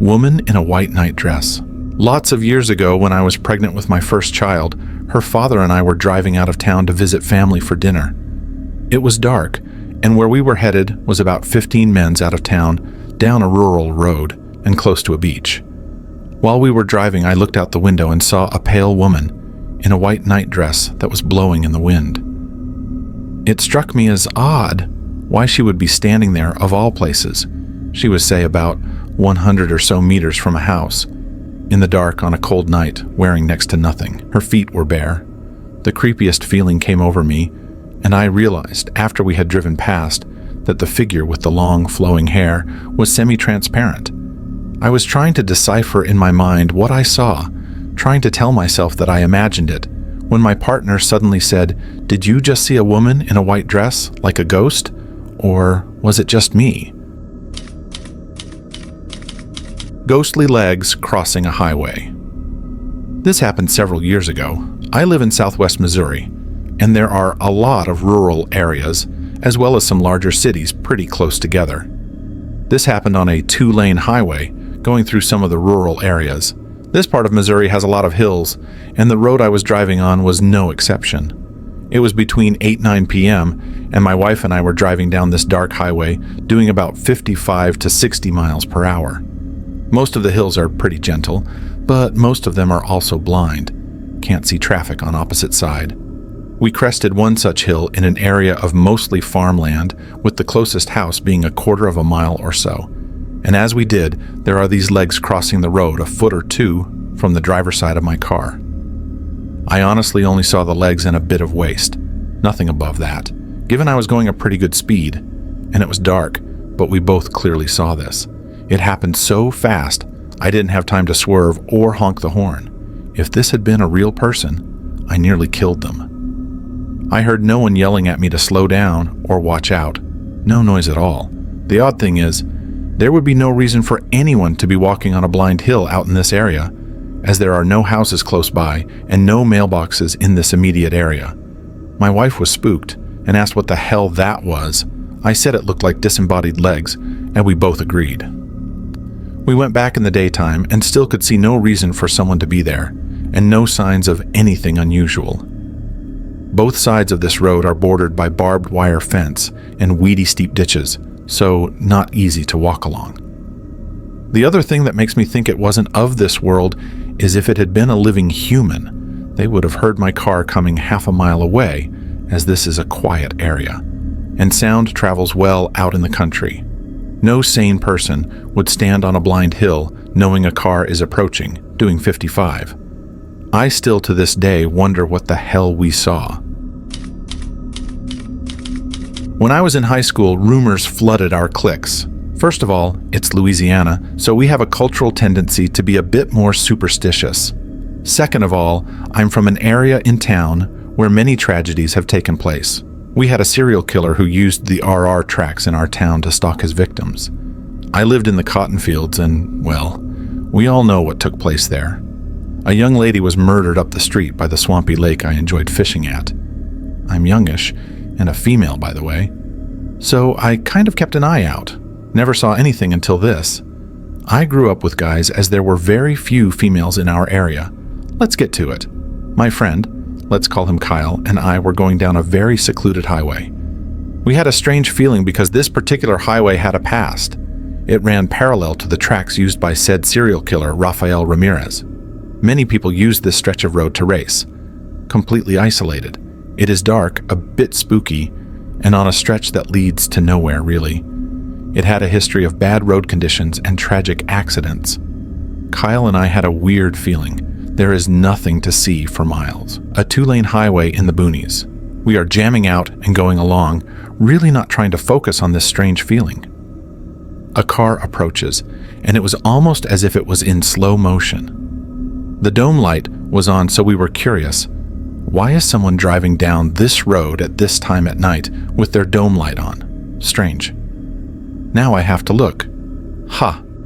Woman in a white night dress. Lots of years ago, when I was pregnant with my first child, her father and I were driving out of town to visit family for dinner. It was dark, and where we were headed was about 15 miles out of town, down a rural road, and close to a beach. While we were driving, I looked out the window and saw a pale woman in a white night dress that was blowing in the wind. It struck me as odd why she would be standing there of all places. She was, say, about 100 or so meters from a house, in the dark on a cold night, wearing next to nothing. Her feet were bare. The creepiest feeling came over me, and I realized, after we had driven past, that the figure with the long, flowing hair was semi-transparent. I was trying to decipher in my mind what I saw, trying to tell myself that I imagined it, when my partner suddenly said, "Did you just see a woman in a white dress, like a ghost? Or was it just me?" Ghostly legs crossing a highway. This happened several years ago. I live in southwest Missouri, and there are a lot of rural areas, as well as some larger cities pretty close together. This happened on a 2-lane highway going through some of the rural areas. This part of Missouri has a lot of hills, and the road I was driving on was no exception. It was between 8-9 p.m., and my wife and I were driving down this dark highway doing about 55 to 60 miles per hour. Most of the hills are pretty gentle, but most of them are also blind. Can't see traffic on opposite side. We crested one such hill in an area of mostly farmland, with the closest house being a quarter of a mile or so. And as we did, there are these legs crossing the road a foot or two from the driver's side of my car. I honestly only saw the legs and a bit of waist, nothing above that, given I was going a pretty good speed, and it was dark, but we both clearly saw this. It happened so fast, I didn't have time to swerve or honk the horn. If this had been a real person, I nearly killed them. I heard no one yelling at me to slow down or watch out. No noise at all. The odd thing is, there would be no reason for anyone to be walking on a blind hill out in this area, as there are no houses close by and no mailboxes in this immediate area. My wife was spooked and asked what the hell that was. I said it looked like disembodied legs, and we both agreed. We went back in the daytime and still could see no reason for someone to be there, and no signs of anything unusual. Both sides of this road are bordered by barbed wire fence and weedy steep ditches, so not easy to walk along. The other thing that makes me think it wasn't of this world is if it had been a living human, they would have heard my car coming half a mile away, as this is a quiet area, and sound travels well out in the country. No sane person would stand on a blind hill knowing a car is approaching, doing 55. I still to this day wonder what the hell we saw. When I was in high school, rumors flooded our cliques. First of all, it's Louisiana, so we have a cultural tendency to be a bit more superstitious. Second of all, I'm from an area in town where many tragedies have taken place. We had a serial killer who used the RR tracks in our town to stalk his victims. I lived in the cotton fields and, well, we all know what took place there. A young lady was murdered up the street by the swampy lake I enjoyed fishing at. I'm youngish, and a female, by the way. So I kind of kept an eye out. Never saw anything until this. I grew up with guys as there were very few females in our area. Let's get to it. My friend, let's call him Kyle, and I were going down a very secluded highway. We had a strange feeling because this particular highway had a past. It ran parallel to the tracks used by said serial killer, Rafael Ramirez. Many people used this stretch of road to race. Completely isolated. It is dark, a bit spooky, and on a stretch that leads to nowhere, really. It had a history of bad road conditions and tragic accidents. Kyle and I had a weird feeling. There is nothing to see for miles. A 2-lane highway in the boonies. We are jamming out and going along, really not trying to focus on this strange feeling. A car approaches, and it was almost as if it was in slow motion. The dome light was on, so we were curious. Why is someone driving down this road at this time at night with their dome light on? Strange. Now I have to look.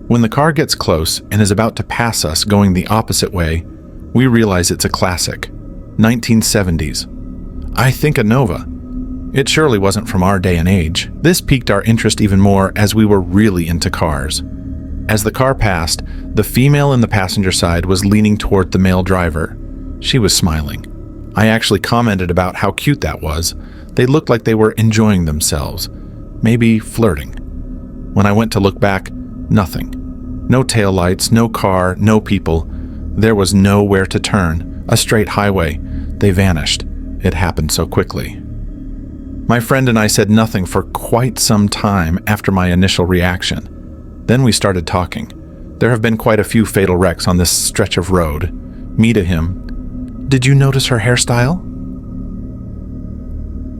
When the car gets close and is about to pass us going the opposite way, we realize it's a classic. 1970s. I think a Nova. It surely wasn't from our day and age. This piqued our interest even more as we were really into cars. As the car passed, the female in the passenger side was leaning toward the male driver. She was smiling. I actually commented about how cute that was. They looked like they were enjoying themselves, maybe flirting. When I went to look back, nothing. No taillights, no car, no people. There was nowhere to turn, a straight highway. They vanished. It happened so quickly. My friend and I said nothing for quite some time after my initial reaction. Then we started talking. There have been quite a few fatal wrecks on this stretch of road. Me to him, "Did you notice her hairstyle?"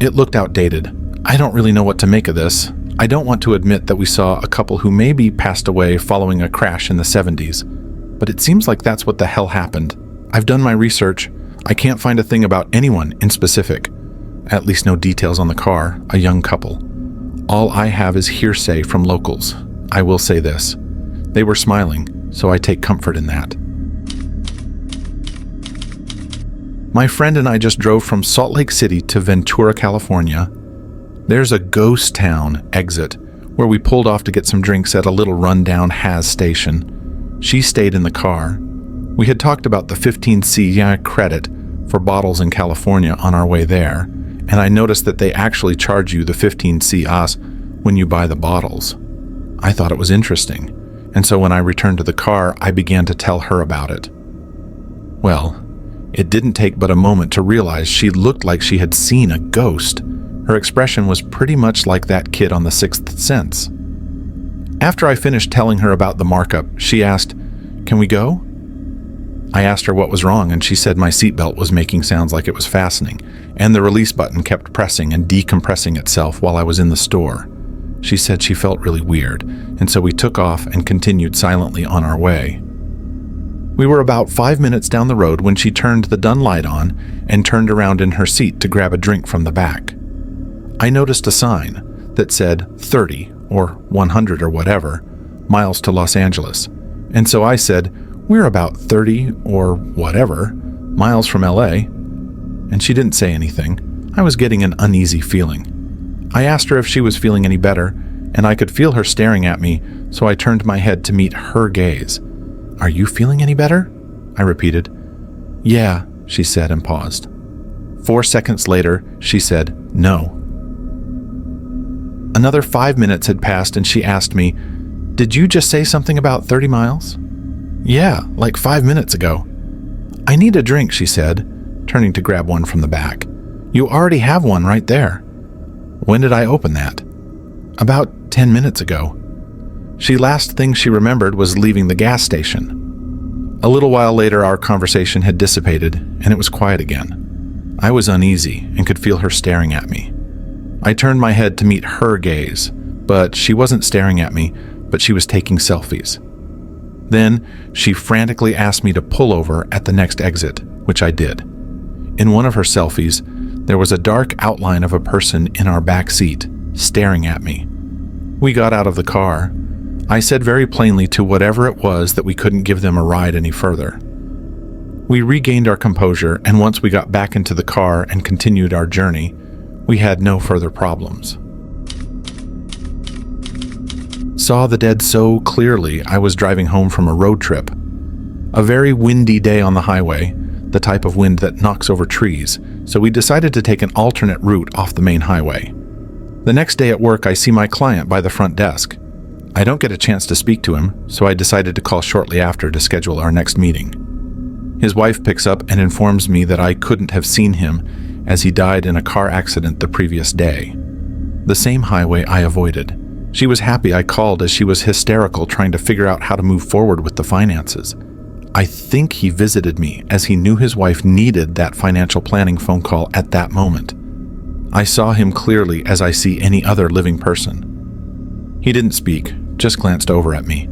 It looked outdated. I don't really know what to make of this. I don't want to admit that we saw a couple who maybe passed away following a crash in the 70s, but it seems like that's what the hell happened. I've done my research. I can't find a thing about anyone in specific. At least no details on the car, a young couple. All I have is hearsay from locals. I will say this. They were smiling, so I take comfort in that. My friend and I just drove from Salt Lake City to Ventura, California. There's a ghost town exit where we pulled off to get some drinks at a little rundown Has station. She stayed in the car. We had talked about the 15C credit for bottles in California on our way there, and I noticed that they actually charge you the 15C when you buy the bottles. I thought it was interesting, and so when I returned to the car, I began to tell her about it. Well, it didn't take but a moment to realize she looked like she had seen a ghost. Her expression was pretty much like that kid on The Sixth Sense. After I finished telling her about the markup, she asked, "Can we go?" I asked her what was wrong, and she said my seatbelt was making sounds like it was fastening, and the release button kept pressing and decompressing itself while I was in the store. She said she felt really weird, and so we took off and continued silently on our way. We were about 5 minutes down the road when she turned the dun light on and turned around in her seat to grab a drink from the back. I noticed a sign that said 30 or 100 or whatever miles to Los Angeles, and so I said, "We're about 30 or whatever miles from LA," and she didn't say anything. I was getting an uneasy feeling. I asked her if she was feeling any better, and I could feel her staring at me, so I turned my head to meet her gaze. "Are you feeling any better?" I repeated. "Yeah," she said and paused. 4 seconds later, she said, "No." Another 5 minutes had passed and she asked me, "Did you just say something about 30 miles?" "Yeah, like 5 minutes ago." "I need a drink," she said, turning to grab one from the back. "You already have one right there." "When did I open that?" "About 10 minutes ago." Last thing she remembered was leaving the gas station. A little while later, our conversation had dissipated, and it was quiet again. I was uneasy and could feel her staring at me. I turned my head to meet her gaze, but she wasn't staring at me, but she was taking selfies. Then, she frantically asked me to pull over at the next exit, which I did. In one of her selfies, there was a dark outline of a person in our back seat, staring at me. We got out of the car. I said very plainly to whatever it was that we couldn't give them a ride any further. We regained our composure, and once we got back into the car and continued our journey, we had no further problems. Saw the dead so clearly I was driving home from a road trip. A very windy day on the highway, the type of wind that knocks over trees, so we decided to take an alternate route off the main highway. The next day at work, I see my client by the front desk. I don't get a chance to speak to him, so I decided to call shortly after to schedule our next meeting. His wife picks up and informs me that I couldn't have seen him as he died in a car accident the previous day. The same highway I avoided. She was happy I called as she was hysterical trying to figure out how to move forward with the finances. I think he visited me as he knew his wife needed that financial planning phone call at that moment. I saw him clearly as I see any other living person. He didn't speak, just glanced over at me,